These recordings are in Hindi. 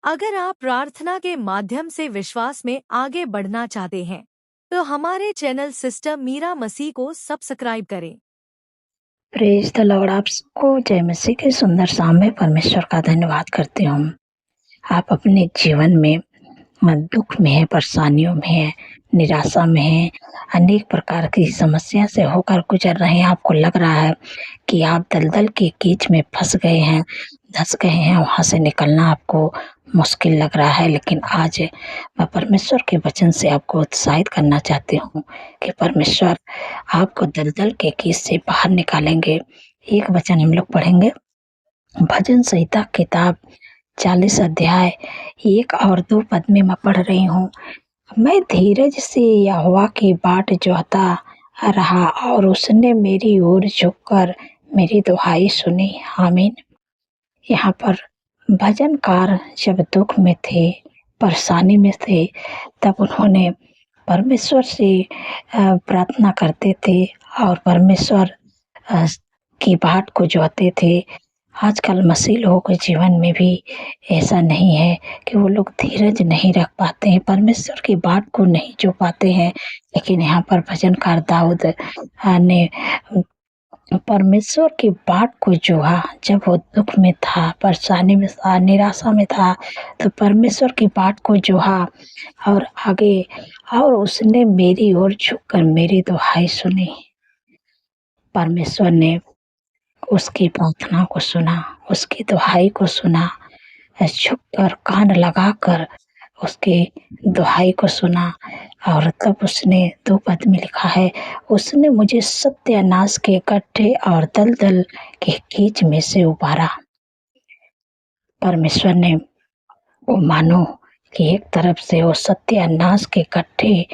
अगर आप प्रार्थना के माध्यम से विश्वास में आगे बढ़ना चाहते हैं तो हमारे चैनल सिस्टर मीरा मसीह को सब्सक्राइब करें। Praise the Lord. आप सबको जय मसीह के सुंदर शाम में परमेश्वर का धन्यवाद करती हूँ। आप अपने जीवन में दुख में है, परेशानियों में है, निराशा में है, अनेक प्रकार की समस्या से होकर गुजर रहे हैं। आपको लग रहा है कि आप दलदल के कीच में फंस गए हैं, धंस गए हैं, वहाँ से निकलना आपको मुश्किल लग रहा है। लेकिन आज मैं परमेश्वर के वचन से आपको उत्साहित करना चाहती हूँ कि परमेश्वर आपको दलदल के कीच से बाहर निकालेंगे। एक वचन हम लोग पढ़ेंगे, भजन संहिता किताब 40 अध्याय 1 और 2 पद में मैं पढ़ रही हूँ। मैं धीरज से यहोवा की बाट जोहता रहा और उसने मेरी ओर झुककर मेरी दुहाई सुनी। आमीन। यहाँ पर भजनकार जब दुख में थे, परेशानी में थे, तब उन्होंने परमेश्वर से प्रार्थना करते थे और परमेश्वर की बाट को जोहते थे। आजकल मसीह लोगों के जीवन में भी ऐसा नहीं है कि वो लोग धीरज नहीं रख पाते हैं, परमेश्वर की बाट को नहीं जो पाते हैं। लेकिन यहाँ पर भजनकार दाऊद ने परमेश्वर की बाट को जोहा। जब वो दुख में था, परेशानी में था, निराशा में था, तो परमेश्वर की बाट को जोहा और आगे और उसने मेरी ओर झुककर मेरी दुहाई सुनी। परमेश्वर ने उसकी प्रार्थना को सुना, उसकी दुहाई को सुना, झुककर कान लगाकर उसकी दुहाई को सुना। और तब उसने 2 पद में लिखा है, उसने मुझे सत्यानाश के गड्ढे और दलदल के कीच में से उबारा। परमेश्वर ने वो मानो कि एक तरफ से वो सत्यानाश के गड्ढे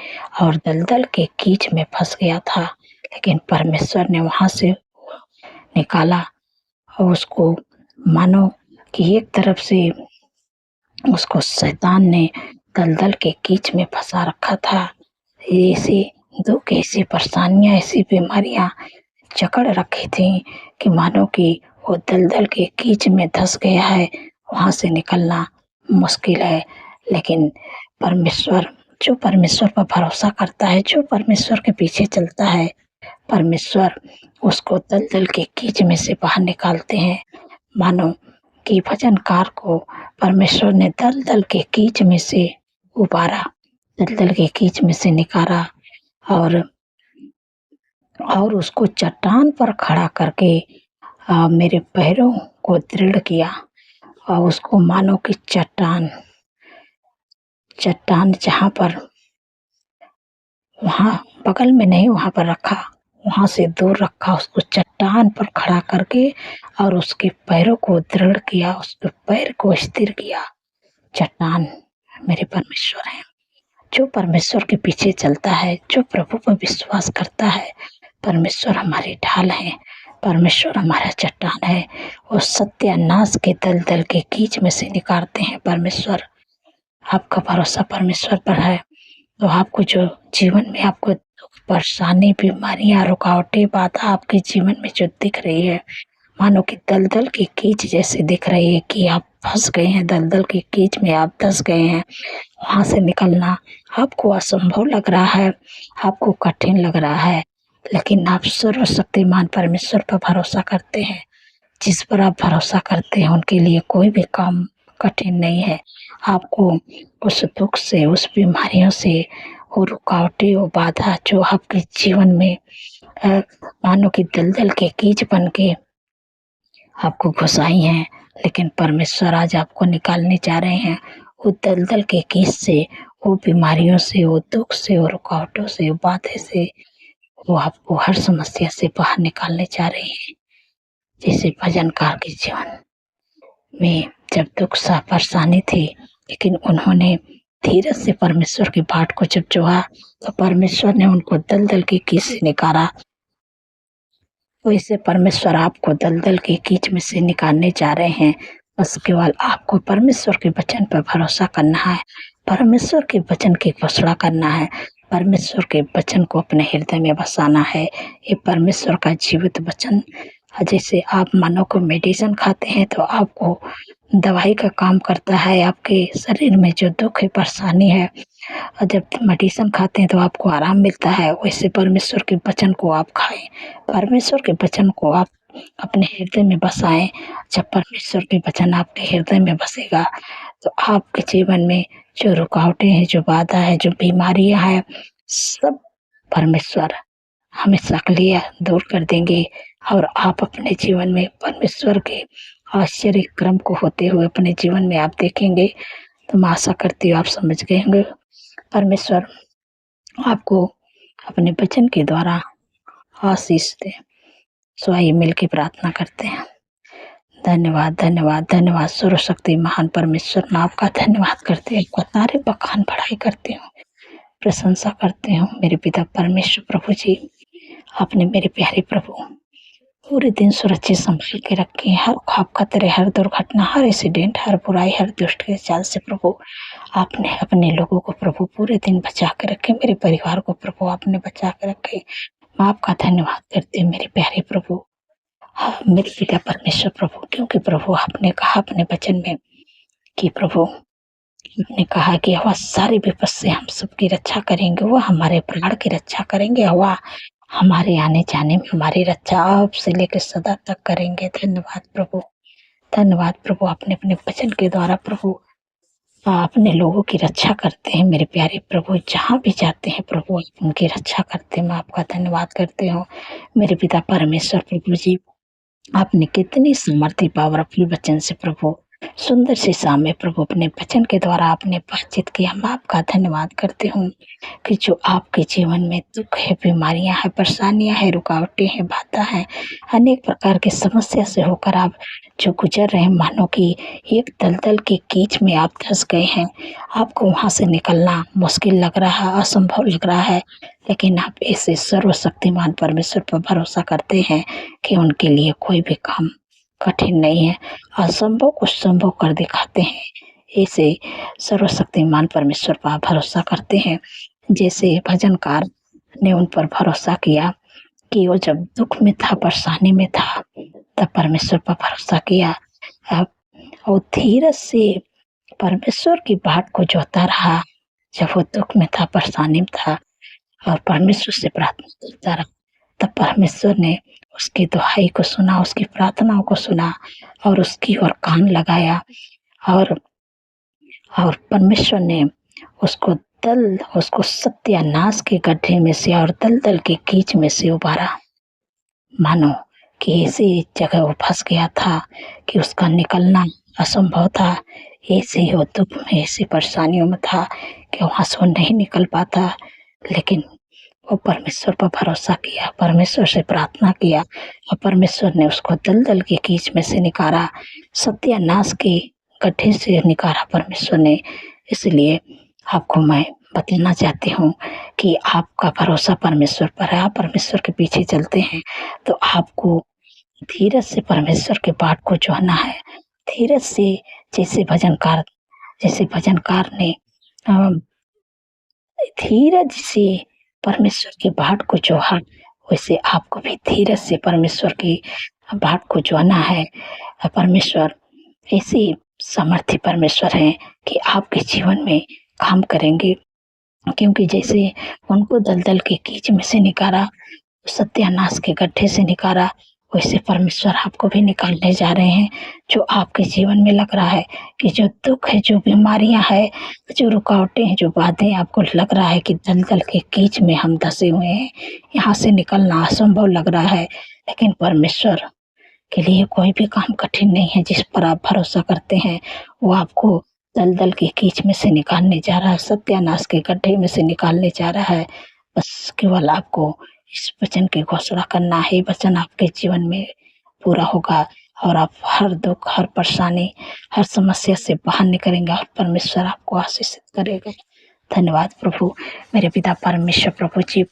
और दलदल के कीच में फंस गया था, लेकिन परमेश्वर ने वहाँ से निकाला और उसको मानो कि एक तरफ से उसको शैतान ने दलदल के कीच में फंसा रखा था। ऐसी दुख, ऐसी परेशानियां, ऐसी बीमारियां जकड़ रखी थी कि मानो कि वो दलदल के कीच में धंस गया है, वहाँ से निकलना मुश्किल है। लेकिन परमेश्वर, जो परमेश्वर पर भरोसा करता है, जो परमेश्वर के पीछे चलता है, परमेश्वर उसको दलदल के कीच में से बाहर निकालते हैं। मानो कि भजनकार को परमेश्वर ने दलदल के कीच में से उबारा, दलदल के कीच में से निकाला और उसको चट्टान पर खड़ा करके मेरे पैरों को दृढ़ किया। और उसको मानो कि चट्टान जहाँ पर, वहाँ बगल में नहीं, वहाँ पर रखा, वहाँ से दूर रखा, उसको चट्टान पर खड़ा करके और उसके पैरों को दृढ़ किया, उसके पैर को स्थिर किया। चट्टान मेरे परमेश्वर हैं। जो परमेश्वर के पीछे चलता है, जो प्रभु पर विश्वास करता है, परमेश्वर हमारी ढाल है, परमेश्वर हमारा चट्टान है। वो सत्यानाश के दलदल के कीच में से निकालते हैं परमेश्वर। आपका भरोसा परमेश्वर पर है तो आपको जो जीवन में आपको परेशानी, बीमारियां, रुकावटें, बाधा आपके जीवन में जो दिख रही है, मानो कि दलदल की कीच जैसे दिख रही है कि आप फंस गए हैं, दलदल की कीच में आप धंस गए हैं, वहाँ से निकलना आपको असंभव लग रहा है, आपको कठिन लग रहा है। लेकिन आप सर्वशक्तिमान परमेश्वर पर भरोसा करते हैं। जिस पर आप भरोसा करते हैं उनके लिए कोई भी काम कठिन नहीं है। आपको उस दुख से, उस बीमारियों से, वो रुकावटें, वो बाधा जो आपके जीवन में मानो कि दलदल के कीच बन के आपको घुसाई हैं, लेकिन परमेश्वर आज आपको निकालने जा रहे हैं वो दलदल के कीच से, वो बीमारियों से, वो दुख से, वो रुकावटों से, वो बाधे से। वो आपको हर समस्या से बाहर निकालने जा रहे हैं। जैसे भजनकार के जीवन में जब दुख सा परेशानी थी, लेकिन उन्होंने धीरज से परमेश्वर की बाट को जब जोहा तो परमेश्वर ने उनको दलदल के कीच से निकाला। वैसे परमेश्वर आपको दलदल के कीच में से निकालने जा रहे हैं। बस केवल आपको परमेश्वर के वचन पर भरोसा करना है, परमेश्वर के वचन की घोषणा करना है, परमेश्वर के वचन को अपने हृदय में बसाना है। ये परमेश्वर का जीवित वचन। जैसे आप मानो को मेडिसिन खाते हैं तो आपको दवाई का काम करता है। आपके शरीर में जो दुःख है, परेशानी है, और जब मेडिसिन खाते हैं तो आपको आराम मिलता है, वैसे परमेश्वर के वचन को आप खाएँ। परमेश्वर के वचन को आप अपने हृदय में बसाएँ। जब परमेश्वर के वचन आपके हृदय में बसेगा, तो आपके जीवन में जो रुकावटें हैं, जो बाधा है, जो बीमारियाँ हैं, सब परमेश्वर हमेशा के लिए दूर कर देंगे और आप अपने जीवन में परमेश्वर के आश्चर्य क्रम को होते हुए अपने जीवन में आप देखेंगे। तो मैं आशा करती हूँ आप समझ गए होंगे। परमेश्वर आपको अपने वचन के द्वारा आशीष दे। सो आइए मिल के प्रार्थना करते हैं। धन्यवाद, धन्यवाद, धन्यवाद सर्वशक्ति महान परमेश्वर, मैं आपका धन्यवाद करती हूँ, आपका तारीफ बखान बढ़ाई करती हूँ, प्रशंसा करती हूँ मेरे पिता परमेश्वर प्रभु जी। आपने मेरे प्यारे प्रभु पूरे दिन सुरक्षित संभाल के रखे, हर ख्वाब खतरे, हर दुर्घटना, हर एक्सीडेंट, हर बुराई, हर दुष्ट के चाल से प्रभु आपने अपने लोगों को प्रभु पूरे दिन बचा के रखे। मेरे परिवार को प्रभु आपने बचा के रखे। मैं आपका धन्यवाद करती हूँ मेरे प्यारे प्रभु, हाँ, मेरे पिता परमेश्वर प्रभु, क्योंकि प्रभु आपने कहा अपने वचन में कि प्रभु आपने कहा कि वह सारी विपद से हम सबकी रक्षा करेंगे, वह हमारे प्राण की रक्षा करेंगे, वह हमारे आने जाने में हमारी रक्षा अब से लेकर सदा तक करेंगे। धन्यवाद प्रभु, धन्यवाद प्रभु, आपने अपने वचन के द्वारा प्रभु अपने लोगों की रक्षा करते हैं मेरे प्यारे प्रभु। जहाँ भी जाते हैं प्रभु आप उनकी रक्षा करते हैं। मैं आपका धन्यवाद करती हूँ मेरे पिता परमेश्वर प्रभु जी। आपने कितनी समर्थी पावरफुल वचन से प्रभु सुंदर सी शाम में प्रभु अपने वचन के द्वारा आपने बातचीत किया। मैं आपका धन्यवाद करती हूँ कि जो आपके जीवन में दुख है, बीमारियां हैं, परेशानियां हैं, रुकावटें हैं, बाधा हैं, अनेक प्रकार की समस्या से होकर आप जो गुजर रहे हैं, मानो कि एक दलदल के कीच में आप धंस गए हैं। आपको वहां से निकलना मुश्किल लग रहा है, असंभव लग रहा है, लेकिन आप ऐसे सर्वशक्तिमान परमेश्वर पर भरोसा करते हैं कि उनके लिए कोई भी काम कठिन नहीं है। असंभव को संभव कर दिखाते हैं। ऐसे सर्वशक्तिमान परमेश्वर पर भरोसा करते हैं। जैसे भजनकार ने उन पर भरोसा किया कि वो जब दुख में था, परेशानी में था, तब परमेश्वर पर भरोसा किया और धीरज से परमेश्वर की बात को जोता रहा। जब वो दुख में था, परेशानी में था और परमेश्वर से प्रार्थना करता रहा, तब परमेश्वर ने उसकी दुहाई को सुना, उसकी प्रार्थनाओं को सुना और उसकी ओर कान लगाया और परमेश्वर ने उसको सत्यानाश के गड्ढे में से और दलदल के कीच में से उबारा। मानो कि ऐसी जगह वो फंस गया था कि उसका निकलना असंभव था। ऐसे ही वो दुख में, ऐसी परेशानियों में था कि वहां से वो नहीं निकल पाता, लेकिन वो परमेश्वर पर भरोसा किया, परमेश्वर से प्रार्थना किया और परमेश्वर ने उसको दलदल के कीच में से निकाला, सत्यानाश के गड्ढे से निकाला परमेश्वर ने। इसलिए आपको मैं बताना चाहती हूँ कि आपका भरोसा परमेश्वर पर है। आप परमेश्वर के पीछे चलते हैं तो आपको धीरज से परमेश्वर के बाट को जोहना है। धीरज से जैसे भजनकार ने धीरज से परमेश्वर के बाट को जोहा, वैसे आपको भी धीरज से परमेश्वर की बाट को जोहना है। परमेश्वर ऐसे सामर्थ्य परमेश्वर हैं कि आपके जीवन में काम करेंगे, क्योंकि जैसे उनको दलदल के कीच में से निकाला, सत्यानाश के गड्ढे से निकाला, वैसे परमेश्वर आपको भी निकालने जा रहे हैं। जो आपके जीवन में लग रहा है कि जो दुख है, जो बीमारियां हैं, जो रुकावटें हैं, जो बातें आपको लग रहा है कि दलदल के कीच में हम धंसे हुए हैं, यहाँ से निकलना असंभव लग रहा है, लेकिन परमेश्वर के लिए कोई भी काम कठिन नहीं है। जिस पर आप भरोसा करते हैं वो आपको दलदल के कीच में से निकालने जा रहा है, सत्यानाश के गड्ढे में से निकालने जा रहा है। बस केवल आपको इस वचन की घोषणा करना है, वचन आपके जीवन में पूरा होगा और आप हर दुख, हर परेशानी, हर समस्या से बाहर निकलेंगे और परमेश्वर आपको आशीषित करेगा। धन्यवाद प्रभु, मेरे पिता परमेश्वर प्रभु जी।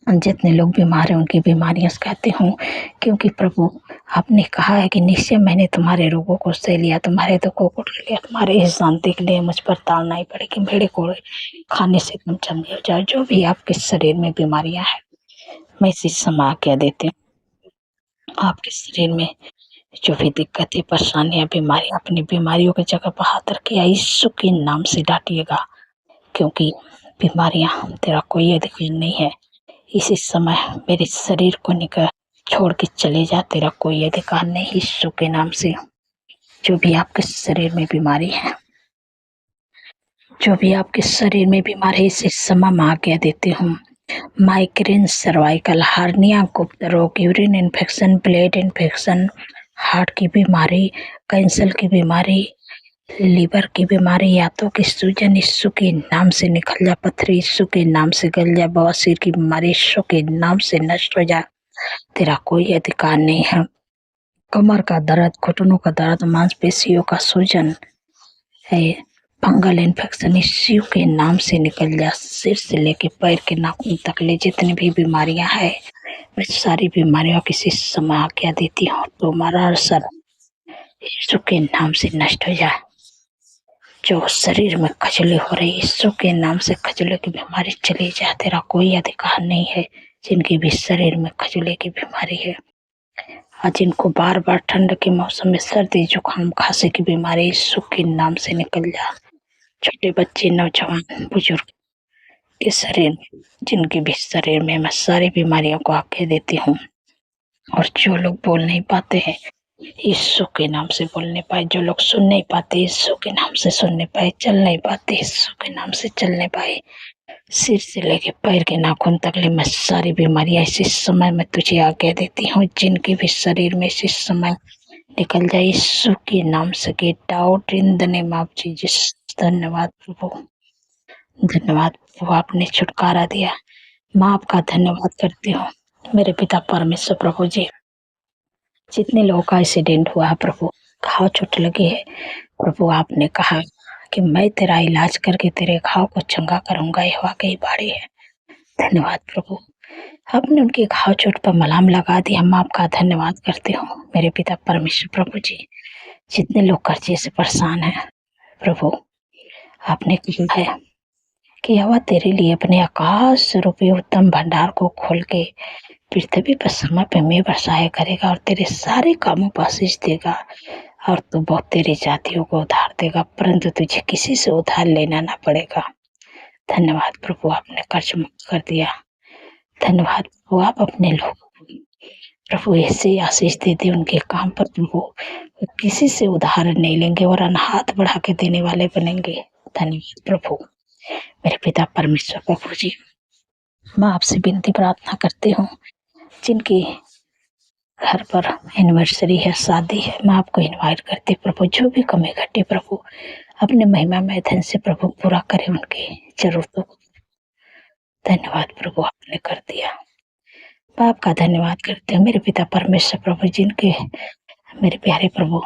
जितने लोग बीमार हैं उनकी बीमारियां कहते हूँ, क्योंकि प्रभु आपने कहा है कि निश्चय मैंने तुम्हारे रोगों को सह लिया, तुम्हारे दुखों को उठा लिया, तुम्हारे एहसान देख लिए, मुझ पर ताड़ना ही पड़ेगी, मेरे को खाने से तुम चंगे हो जाओ। जो भी आपके शरीर में बीमारियां हैं, मैं इसी समय आज्ञा देती हूँ, आपके शरीर में जो भी दिक्कतें, परेशानियाँ, बीमारियाँ, अपनी बीमारियों की जगह पर हाथ रखिए, यीशु के नाम से डांटिएगा, क्योंकि बीमारियाँ तेरा कोई अधिकार नहीं है। इसी समय मेरे शरीर को निकल छोड़ के चले जा, तेरा कोई अधिकार नहीं, यीशु के नाम से। जो भी आपके शरीर में बीमारी है, जो भी आपके शरीर में बीमार है, इसी समय मैं आज्ञा देती हूँ। माइग्रेन, सर्वाइकल हार्निया, गुप्त रोग, urine infection, blood infection, heart की बीमारी, कैंसर की बीमारी, लीवर की बीमारी, यातों की सूजन, यीशु के नाम से निकल जा। पथरी यीशु के नाम से गल जा। बवासीर की बीमारी यीशु के नाम से नष्ट हो जा। तेरा कोई अधिकार नहीं है। कमर का दर्द, घुटनों का दर्द, मांसपेशियों का सूजन है, फंगल इन्फेक्शन, यीशु के नाम से निकल जा। सिर से लेके पैर के नाखून तक ले जितनी भी बीमारियां हैं, मैं सारी बीमारियों की इसी समय आज्ञा देती हूँ, तुम्हारा असर यीशु के नाम से नष्ट हो जाए। जो शरीर में खजले हो रही, यीशु के नाम से खजले की बीमारी चली जाए। तेरा कोई अधिकार नहीं है। जिनकी भी शरीर में खजले की बीमारी है और जिनको बार बार ठंड के मौसम में सर्दी, जुकाम, खांसी की बीमारी, यीशु के नाम से निकल जा। छोटे बच्चे, नौजवान, बुजुर्ग के शरीर, जिनके भी शरीर में मैं सारी बीमारियों को आज्ञा देती हूँ। और जो लोग बोल नहीं पाते हैं, यीशु के नाम से बोलने पाए। जो लोग सुन नहीं पाते, यीशु के नाम से सुनने पाए। चल नहीं पाते, यीशु के नाम से चलने पाए। सिर से लेके पैर के नाखून तक ले मैं सारी बीमारियां इसी समय में तुझे आज्ञा देती हूँ। जिनके भी शरीर में इसी समय निकल जाए, यीशु के नाम से। Get out in the name of Jesus. धन्यवाद प्रभु, धन्यवाद प्रभु, आपने छुटकारा दिया। मैं आपका धन्यवाद करती हूँ मेरे पिता परमेश्वर। प्रभु जी, जितने लोगों का एक्सीडेंट हुआ है प्रभु, घाव चोट लगी है प्रभु, आपने कहा कि मैं तेरा इलाज करके तेरे घाव को चंगा करूंगा, ये वाकई बाड़ी है। धन्यवाद प्रभु, आपने उनके घाव चोट पर मलाम लगा दी। हम आपका धन्यवाद करते हो मेरे पिता परमेश्वर। प्रभु जी, जितने लोग कर्जे से परेशान हैं प्रभु, आपने कहा है कि यहोवा तेरे लिए अपने आकाश रूपी उत्तम भंडार को खोल के पृथ्वी पर समय पे मेघ बरसाया करेगा और तेरे सारे कामों पर आशीष देगा और तू बहुत तेरी जातियों को उधार देगा, परंतु तुझे किसी से उधार लेना ना पड़ेगा। धन्यवाद प्रभु, आपने कर्ज मुक्त कर दिया। धन्यवाद प्रभु, आप अपने लोगों को प्रभु ऐसे आशीष दे दे उनके काम पर प्रभु, किसी से उधार नहीं लेंगे और हाथ बढ़ा के देने वाले बनेंगे। धन्यवाद प्रभु मेरे पिता परमेश्वर। प्रभु जी, मैं आपसे विनती प्रार्थना करती हूँ, जिनके घर पर एनिवर्सरी है, शादी है, मैं आपको इनवाइट करती प्रभु। जो भी कमी घटे प्रभु, अपने महिमा में धन से प्रभु पूरा करे उनकी जरूरतों को। धन्यवाद प्रभु, आपने कर दिया। मैं आपका धन्यवाद करते हैं मेरे पिता परमेश्वर। प्रभु जिनके मेरे प्यारे प्रभु,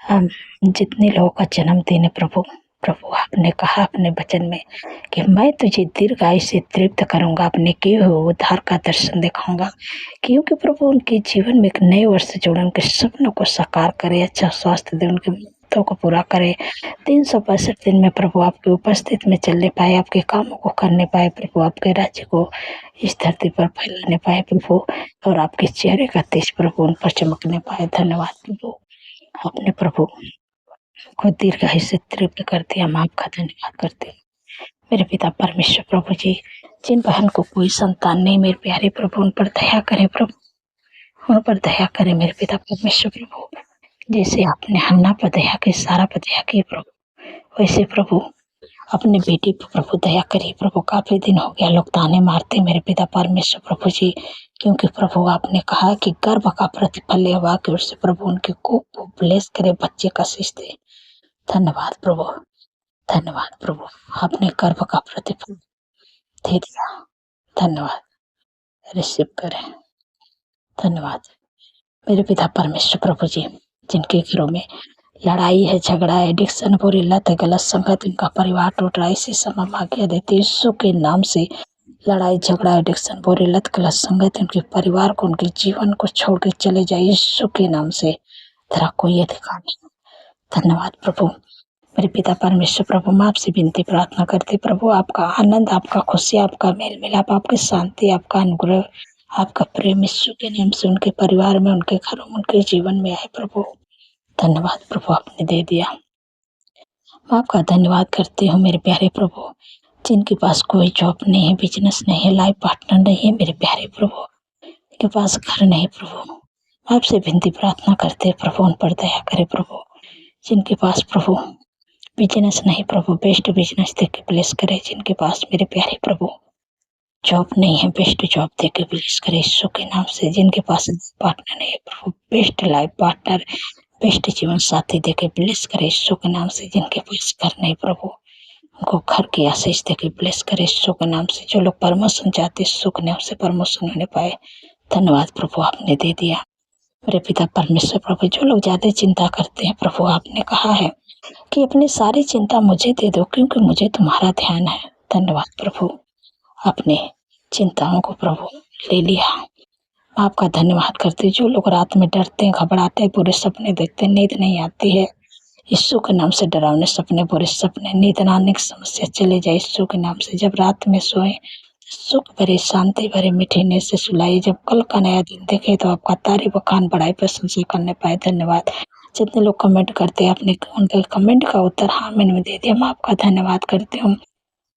हम जितने लोगों का जन्मदिन है प्रभु, प्रभु आपने कहा अपने वचन में कि मैं तुझे दीर्घायु से तृप्त करूंगा, अपने किए हुए उद्धार का दर्शन दिखाऊंगा, क्योंकि प्रभु उनके जीवन में एक नए वर्ष जोड़े, उनके सपनों को साकार करे, अच्छा स्वास्थ्य दे, उनके मुद्दों को पूरा करे। 365 दिन में प्रभु आपकी उपस्थिति में चलने पाए, आपके कामों को करने पाए प्रभु, आपके राज्य को इस धरती पर फैलाने पाए प्रभु, और आपके चेहरे का तेज प्रभु उन पर चमकने पाए। धन्यवाद प्रभु, आपने प्रभु को दीर्घायु से तृप्त कर दिया। मैं आपका धन्यवाद करती हूँ मेरे पिता परमेश्वर। प्रभु जी, जिन बहन को कोई संतान नहीं मेरे प्यारे प्रभु, उन पर दया करें प्रभु, उन पर दया करें मेरे पिता परमेश्वर। प्रभु जैसे आपने हन्ना पर दया की, सारा पर दया की प्रभु, वैसे प्रभु अपने बेटी पर प्रभु दया करिए प्रभु। काफी दिन हो गया लोग ताने मारते मेरे पिता परमेश्वर प्रभु जी, क्योंकि प्रभु आपने कहा कि गर्भ का प्रतिफल यहोवा की ओर से प्रभु उनके को ब्लेस करे, बच्चे का शीश दे। धन्यवाद प्रभु, धन्यवाद प्रभु, आपने गर्भ का प्रतिफल दे दिया। धन्यवाद, रिसीव करें। धन्यवाद मेरे पिता परमेश्वर। प्रभु जी, जिनके घरों में लड़ाई है, झगड़ा है, एडिक्शन, बुरी लत है, गलत संगत, इनका परिवार टूट रहा है, इसी समय आज्ञा देते यीशु के नाम से लड़ाई, झगड़ा, एडिक्शन, बुरी लत, गलत संगत, उनके परिवार को, उनके जीवन को छोड़ के चले जाए यीशु के नाम से। तेरा कोई अधिकार नहीं। धन्यवाद प्रभु मेरे पिता परमेश्वर। प्रभु मैं आपसे विनती प्रार्थना करती प्रभु, आपका आनंद, आपका खुशी, आपका मेल मिलाप, आपकी शांति, आपका अनुग्रह आपका प्रेम यीशु के नाम से उनके परिवार में, उनके घरों में, उनके जीवन में आए प्रभु। धन्यवाद प्रभु आपने दे दिया। मैं आपका धन्यवाद करती हूँ मेरे प्यारे प्रभु, जिनके पास कोई जॉब नहीं है, बिजनेस नहीं है, लाइफ पार्टनर नहीं है मेरे प्यारे प्रभु, के पास घर नहीं प्रभु, आपसे विनती प्रार्थना करते प्रभु उन पर दया करे प्रभु। जिनके पास प्रभु बिजनेस नहीं प्रभु, बेस्ट बिजनेस देके ब्लेस करे। जिनके पास मेरे प्यारे प्रभु जॉब नहीं है, बेस्ट जॉब देके ब्लेस करे यीशु के नाम से। जिनके पास पार्टनर नहीं है प्रभु, बेस्ट लाइफ पार्टनर, बेस्ट जीवन साथी देके ब्लेस करे यीशु के नाम से। जिनके पास घर नहीं प्रभु, उनको घर की आशीष देके ब्लेस करे यीशु के नाम से। जो लोग प्रमोशन चाहते यीशु के नाम से प्रमोशन होने पाए। धन्यवाद प्रभु आपने दे दिया मेरे पिता परमेश्वर प्रभु। जो लोग ज्यादा चिंता करते हैं प्रभु, आपने कहा है कि अपनी सारी चिंता मुझे दे दो, क्योंकि मुझे तुम्हारा ध्यान है। धन्यवाद प्रभु, आपने चिंताओं को प्रभु ले लिया। आपका धन्यवाद करते। जो लोग रात में डरते हैं, घबराते हैं, बुरे सपने देखते हैं, नींद नहीं आती है, यीशु के नाम से डरावने सपने, बुरे सपने, नींद न आने की समस्या चले जाए यीशु के नाम से। जब रात में सोए सुख भरे, शांति भरे, मीठे नींद से सुलाइए। जब कल का नया दिन देखे तो आपका तारीफ बखान बढ़ाई प्रशंसा करने पाए। धन्यवाद। जितने लोग कमेंट करते हैं, आपने उनके कमेंट का उत्तर हाँ मैंने में दे दिया। मैं आपका धन्यवाद करती हूँ।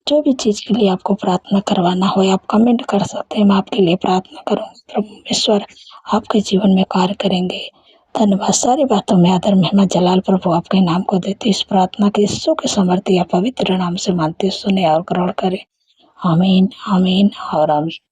जो भी चीज़ के लिए आपको प्रार्थना करवाना हो, आप कमेंट कर सकते हैं, मैं आपके लिए प्रार्थना करूँगी। प्रभु ईश्वर आपके जीवन में कार्य करेंगे। धन्यवाद। सारी बातों में आदर महिमा जलाल प्रभु आपके नाम को देते। इस प्रार्थना के यीशु के समर्थी या पवित्र नाम से मानते, सुने और ग्रहण करें। आमीन, आमीन और आमीन।